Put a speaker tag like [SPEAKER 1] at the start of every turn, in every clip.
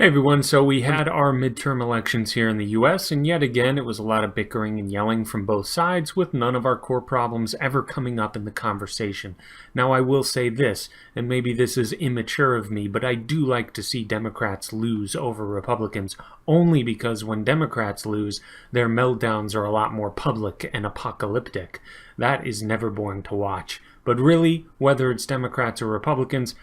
[SPEAKER 1] Hey everyone, so we had our midterm elections here in the US, and yet again it was a lot of bickering and yelling from both sides, with none of our core problems ever coming up in the conversation. Now I will say this, and maybe this is immature of me, but I do like to see Democrats lose over Republicans, only because when Democrats lose, their meltdowns are a lot more public and apocalyptic. That is never boring to watch. But really, whether it's Democrats or Republicans'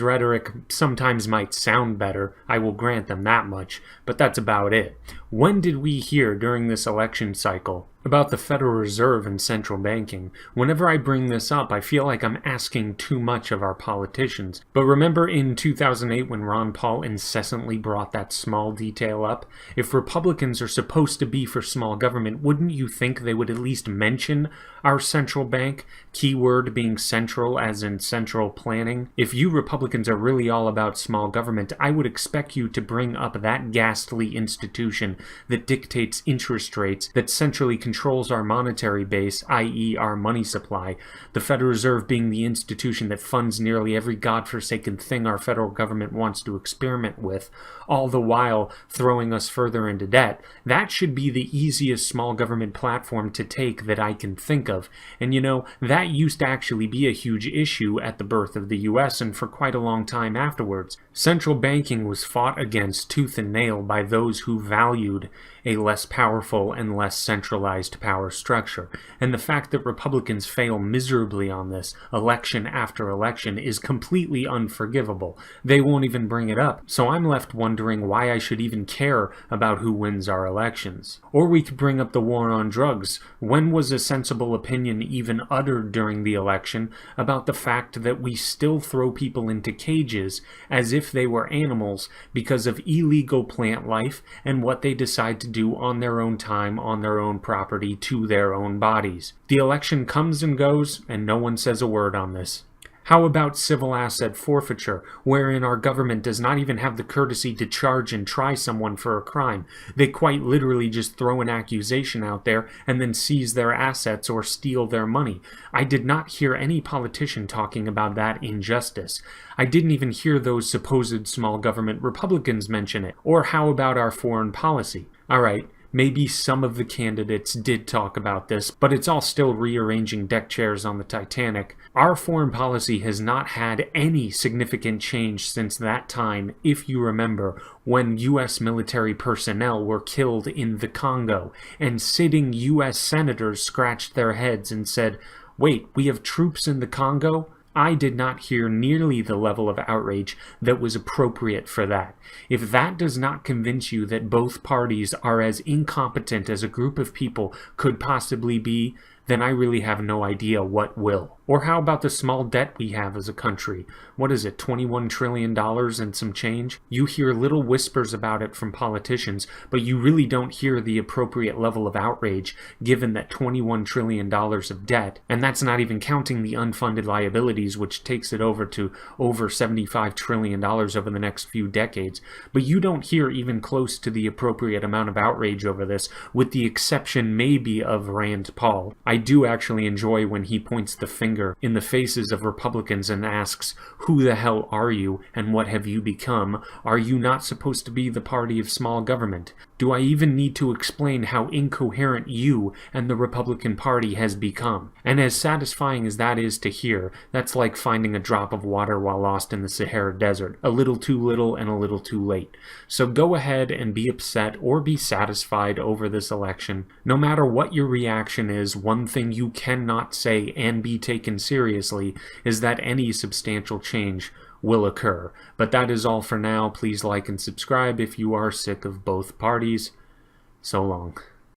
[SPEAKER 1] rhetoric sometimes might sound better, I will grant them that much, but that's about it. When did we hear during this election cycle about the Federal Reserve and central banking? Whenever I bring this up, I feel like I'm asking too much of our politicians. But remember in 2008 when Ron Paul incessantly brought that small detail up? If Republicans are supposed to be for small government, wouldn't you think they would at least mention our central bank? Keyword being central, as in central planning. If you Republicans are really all about small government, I would expect you to bring up that ghastly institution that dictates interest rates, that centrally controls our monetary base, i.e. our money supply, the Federal Reserve being the institution that funds nearly every godforsaken thing our federal government wants to experiment with, all the while throwing us further into debt. That should be the easiest small government platform to take that I can think of. And you know, that used to actually be a huge issue at the birth of the US and for quite a long time afterwards. Central banking was fought against tooth and nail by those who valued a less powerful and less centralized power structure. And the fact that Republicans fail miserably on this, election after election, is completely unforgivable. They won't even bring it up. So I'm left wondering why I should even care about who wins our elections. Or we could bring up the war on drugs. When was a sensible opinion even uttered during the election about the fact that we still throw people into cages as if they were animals because of illegal plant life and what they decide to do on their own time, on their own property, to their own bodies? The election comes and goes, and no one says a word on this. How about civil asset forfeiture, wherein our government does not even have the courtesy to charge and try someone for a crime? They quite literally just throw an accusation out there and then seize their assets or steal their money. I did not hear any politician talking about that injustice. I didn't even hear those supposed small government Republicans mention it. Or how about our foreign policy? Alright, maybe some of the candidates did talk about this, but it's all still rearranging deck chairs on the Titanic. Our foreign policy has not had any significant change since that time, if you remember, when U.S. military personnel were killed in the Congo, and sitting U.S. senators scratched their heads and said, "Wait, we have troops in the Congo?" I did not hear nearly the level of outrage that was appropriate for that. If that does not convince you that both parties are as incompetent as a group of people could possibly be, then I really have no idea what will. Or how about the small debt we have as a country? What is it, $21 trillion and some change? You hear little whispers about it from politicians, but you really don't hear the appropriate level of outrage given that $21 trillion of debt, and that's not even counting the unfunded liabilities, which takes it over to over $75 trillion over the next few decades. But you don't hear even close to the appropriate amount of outrage over this, with the exception maybe of Rand Paul. I do actually enjoy when he points the finger in the faces of Republicans and asks, "Who the hell are you and what have you become? Are you not supposed to be the party of small government? Do I even need to explain how incoherent you and the Republican Party has become?" And as satisfying as that is to hear, that's like finding a drop of water while lost in the Sahara Desert, a little too little and a little too late. So go ahead and be upset or be satisfied over this election. No matter what your reaction is, one thing you cannot say and be taken seriously is that any substantial change will occur. But that is all for now. Please like and subscribe if you are sick of both parties. So long.